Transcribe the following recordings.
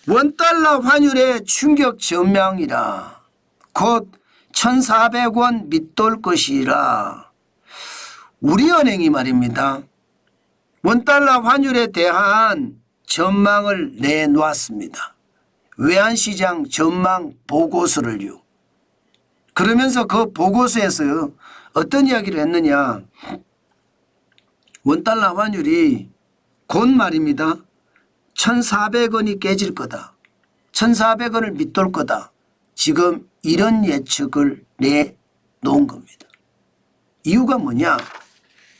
원달러 환율의 충격 전망이라 곧 1,400원 밑돌 것이라 우리은행이 말입니다. 원달러 환율에 대한 전망을 내놓았습니다. 외환시장 전망 보고서를요. 그러면서 그 보고서에서 어떤 이야기를 했느냐. 원달러 환율이 곧 말입니다. 1,400원이 깨질 거다. 1,400원을 밑돌 거다. 지금 이런 예측을 내놓은 겁니다. 이유가 뭐냐.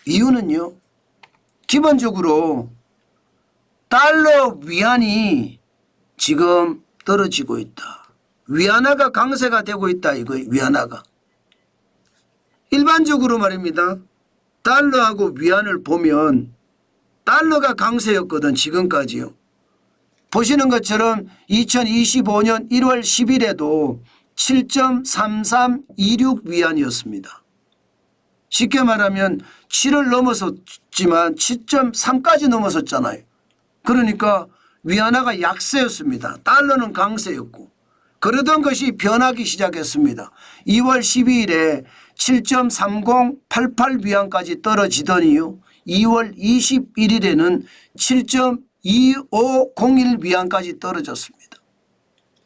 이유는요. 기본적으로 달러 위안이 지금 떨어지고 있다. 위안화가 강세가 되고 있다. 이거 위안화가. 일반적으로 말입니다. 달러하고 위안을 보면 달러가 강세였거든 지금까지요. 보시는 것처럼 2025년 1월 10일에도 7.3326 위안이었습니다. 쉽게 말하면 7을 넘어섰지만 7.3까지 넘어섰잖아요. 그러니까 위안화가 약세였습니다. 달러는 강세였고 그러던 것이 변하기 시작했습니다. 2월 12일에 7.3088 위안까지 떨어지더니요. 2월 21일에는 7.2501 위안까지 떨어졌습니다.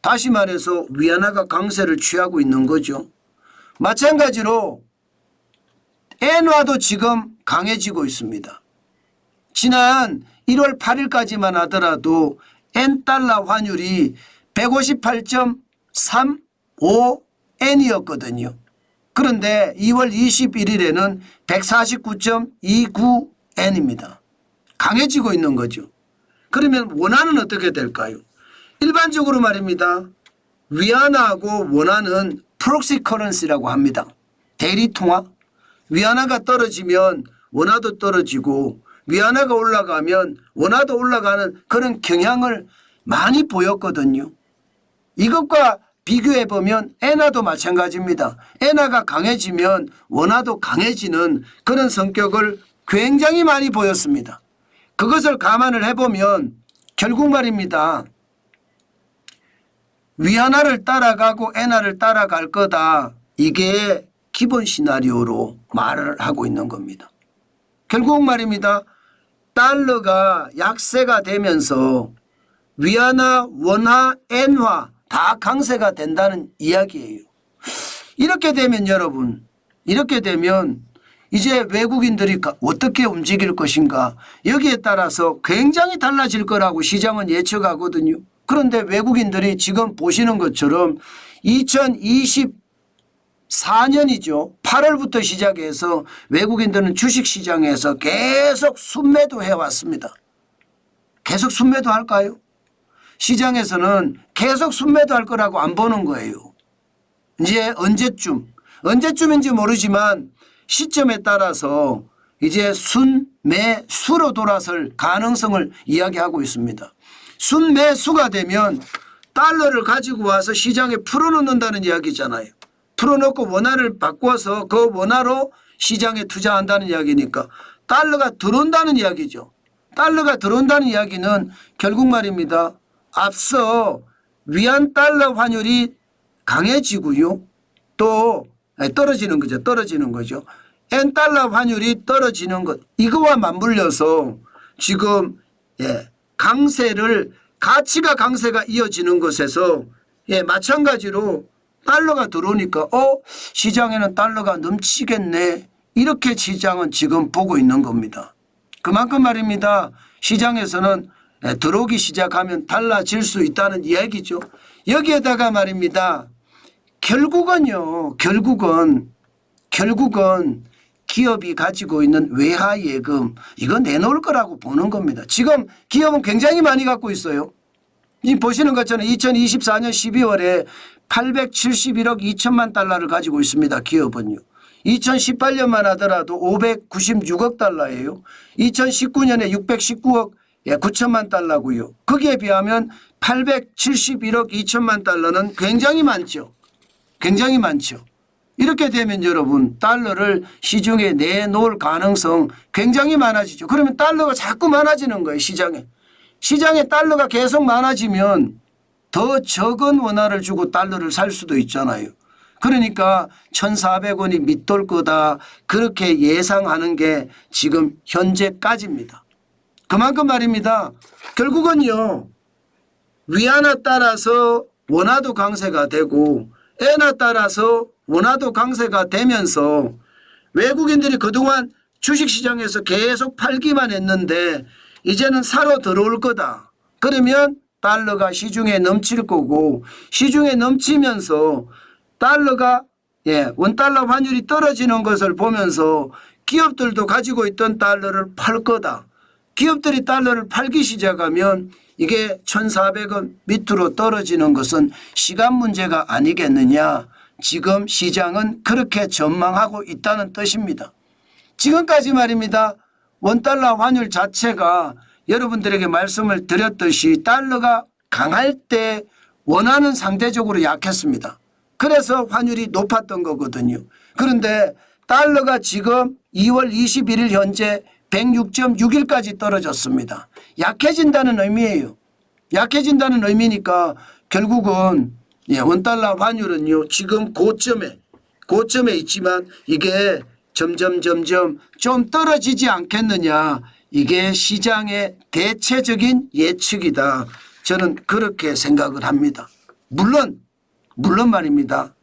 다시 말해서 위안화가 강세를 취하고 있는 거죠. 마찬가지로 엔화도 지금 강해지고 있습니다. 지난 1월 8일까지만 하더라도 엔달러 환율이 158.35엔이었거든요. 그런데 2월 21일에는 149.29엔입니다. 강해지고 있는 거죠. 그러면 원화는 어떻게 될까요? 일반적으로 말입니다. 위안화하고 원화는 프록시 커런시라고 합니다. 대리통화. 위안화가 떨어지면 원화도 떨어지고 위안화가 올라가면 원화도 올라가는 그런 경향을 많이 보였거든요. 이것과 비교해 보면 엔화도 마찬가지입니다. 엔화가 강해지면 원화도 강해지는 그런 성격을 굉장히 많이 보였습니다. 그것을 감안을 해보면 결국 말입니다. 위안화를 따라가고 엔화를 따라갈 거다. 이게 기본 시나리오로 말을 하고 있는 겁니다. 결국 말입니다. 달러가 약세가 되면서 위안화, 원화, 엔화 다 강세가 된다는 이야기예요. 이렇게 되면 여러분, 이렇게 되면 이제 외국인들이 어떻게 움직일 것인가 여기에 따라서 굉장히 달라질 거라고 시장은 예측하거든요. 그런데 외국인들이 지금 보시는 것처럼 2024년이죠. 8월부터 시작해서 외국인들은 주식시장에서 계속 순매도 해왔습니다. 계속 순매도 할까요? 시장에서는 계속 순매도 할 거라고 안 보는 거예요. 이제 언제쯤인지 모르지만 시점에 따라서 이제 순매수로 돌아설 가능성을 이야기하고 있습니다. 순매수가 되면 달러를 가지고 와서 시장에 풀어놓는다는 이야기잖아요. 풀어놓고 원화를 바꿔서 그 원화로 시장에 투자한다는 이야기니까 달러가 들어온다는 이야기죠. 달러가 들어온다는 이야기는 결국 말입니다. 앞서 위안 달러 환율이 강해지고요. 또 떨어지는 거죠. 떨어지는 거죠. 엔 달러 환율이 떨어지는 것. 이거와 맞물려서 지금 강세를 가치가 강세가 이어지는 것에서 마찬가지로 달러가 들어오니까 시장에는 달러가 넘치겠네. 이렇게 시장은 지금 보고 있는 겁니다. 그만큼 말입니다. 시장에서는 들어오기 시작하면 달라질 수 있다는 이야기죠. 여기에다가 말입니다. 결국은 기업이 가지고 있는 외화예금 이거 내놓을 거라고 보는 겁니다. 지금 기업은 굉장히 많이 갖고 있어요. 이 보시는 것처럼 2024년 12월에 871억 2천만 달러를 가지고 있습니다. 기업은요. 2018년만 하더라도 596억 달러예요. 2019년에 619억 9천만 달러고요. 거기에 비하면 871억 2천만 달러는 굉장히 많죠. 굉장히 많죠. 이렇게 되면 여러분 달러를 시중에 내놓을 가능성 굉장히 많아지죠. 그러면 달러가 자꾸 많아지는 거예요. 시장에 달러가 계속 많아지면 더 적은 원화를 주고 달러를 살 수도 있잖아요. 그러니까 1,400원이 밑돌 거다 그렇게 예상하는 게 지금 현재까지입니다. 그만큼 말입니다. 결국은요. 위안화 따라서 원화도 강세가 되고 엔화 따라서 원화도 강세가 되면서 외국인들이 그동안 주식시장에서 계속 팔기만 했는데 이제는 사러 들어올 거다. 그러면 달러가 시중에 넘칠 거고 시중에 넘치면서 달러가 원달러 환율이 떨어지는 것을 보면서 기업들도 가지고 있던 달러를 팔 거다. 기업들이 달러를 팔기 시작하면 이게 1,400원 밑으로 떨어지는 것은 시간 문제가 아니겠느냐. 지금 시장은 그렇게 전망하고 있다는 뜻입니다. 지금까지 말입니다. 원달러 환율 자체가 여러분들에게 말씀을 드렸듯이 달러가 강할 때 원화는 상대적으로 약했습니다. 그래서 환율이 높았던 거거든요. 그런데 달러가 지금 2월 21일 현재 106.6일까지 떨어졌습니다. 약해진다는 의미예요. 약해진다는 의미니까 결국은 원달러 환율은요 지금 고점에 있지만 이게 점점 좀 떨어지지 않겠느냐. 이게 시장의 대체적인 예측이다. 저는 그렇게 생각을 합니다. 물론 말입니다.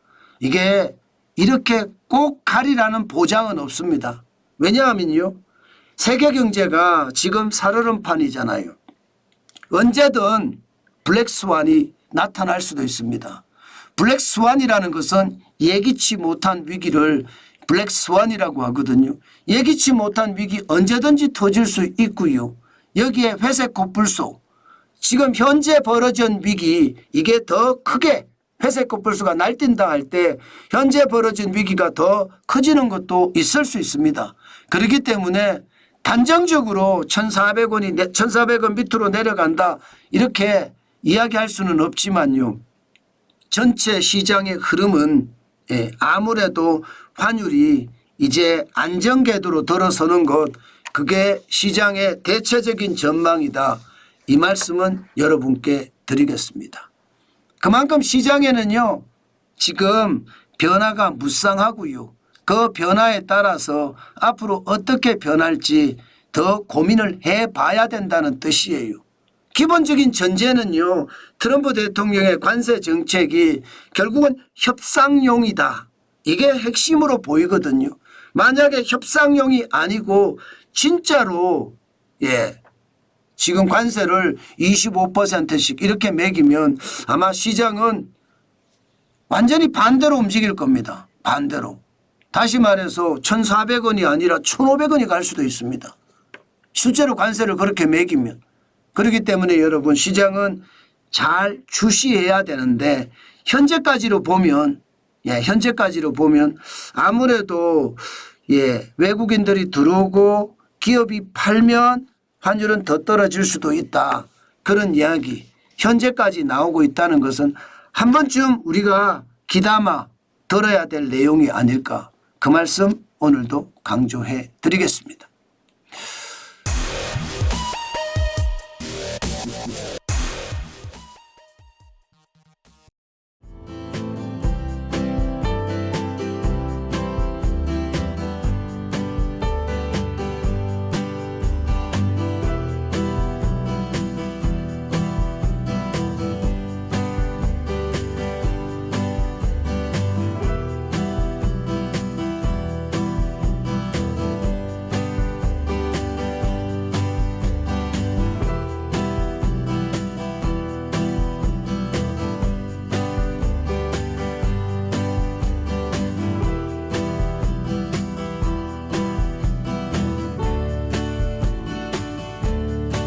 이게 이렇게 꼭 가리라는 보장은 없습니다. 왜냐하면요. 세계 경제가 지금 살얼음판이잖아요. 언제든 블랙스완이 나타날 수도 있습니다. 블랙스완이라는 것은 예기치 못한 위기를 블랙스완이라고 하거든요. 예기치 못한 위기 언제든지 터질 수 있고요. 여기에 회색 코뿔소 지금 현재 벌어진 위기 이게 더 크게 회색 코뿔소가 날뛴다 할 때 현재 벌어진 위기가 더 커지는 것도 있을 수 있습니다. 그렇기 때문에 단정적으로 1,400원이 1,400원 밑으로 내려간다 이렇게 이야기할 수는 없지만요. 전체 시장의 흐름은 아무래도 환율이 이제 안정궤도로 들어서는 것 그게 시장의 대체적인 전망이다. 이 말씀은 여러분께 드리겠습니다. 그만큼 시장에는요. 지금 변화가 무쌍하고요. 그 변화에 따라서 앞으로 어떻게 변할지 더 고민을 해봐야 된다는 뜻이에요. 기본적인 전제는요. 트럼프 대통령의 관세 정책이 결국은 협상용이다. 이게 핵심으로 보이거든요. 만약에 협상용이 아니고 진짜로 지금 관세를 25%씩 이렇게 매기면 아마 시장은 완전히 반대로 움직일 겁니다. 반대로. 다시 말해서 1,400원이 아니라 1,500원이 갈 수도 있습니다. 실제로 관세를 그렇게 매기면. 그렇기 때문에 여러분 시장은 잘 주시해야 되는데 현재까지로 보면 아무래도 외국인들이 들어오고 기업이 팔면 환율은 더 떨어질 수도 있다. 그런 이야기 현재까지 나오고 있다는 것은 한 번쯤 우리가 귀담아 들어야 될 내용이 아닐까. 그 말씀 오늘도 강조해 드리겠습니다.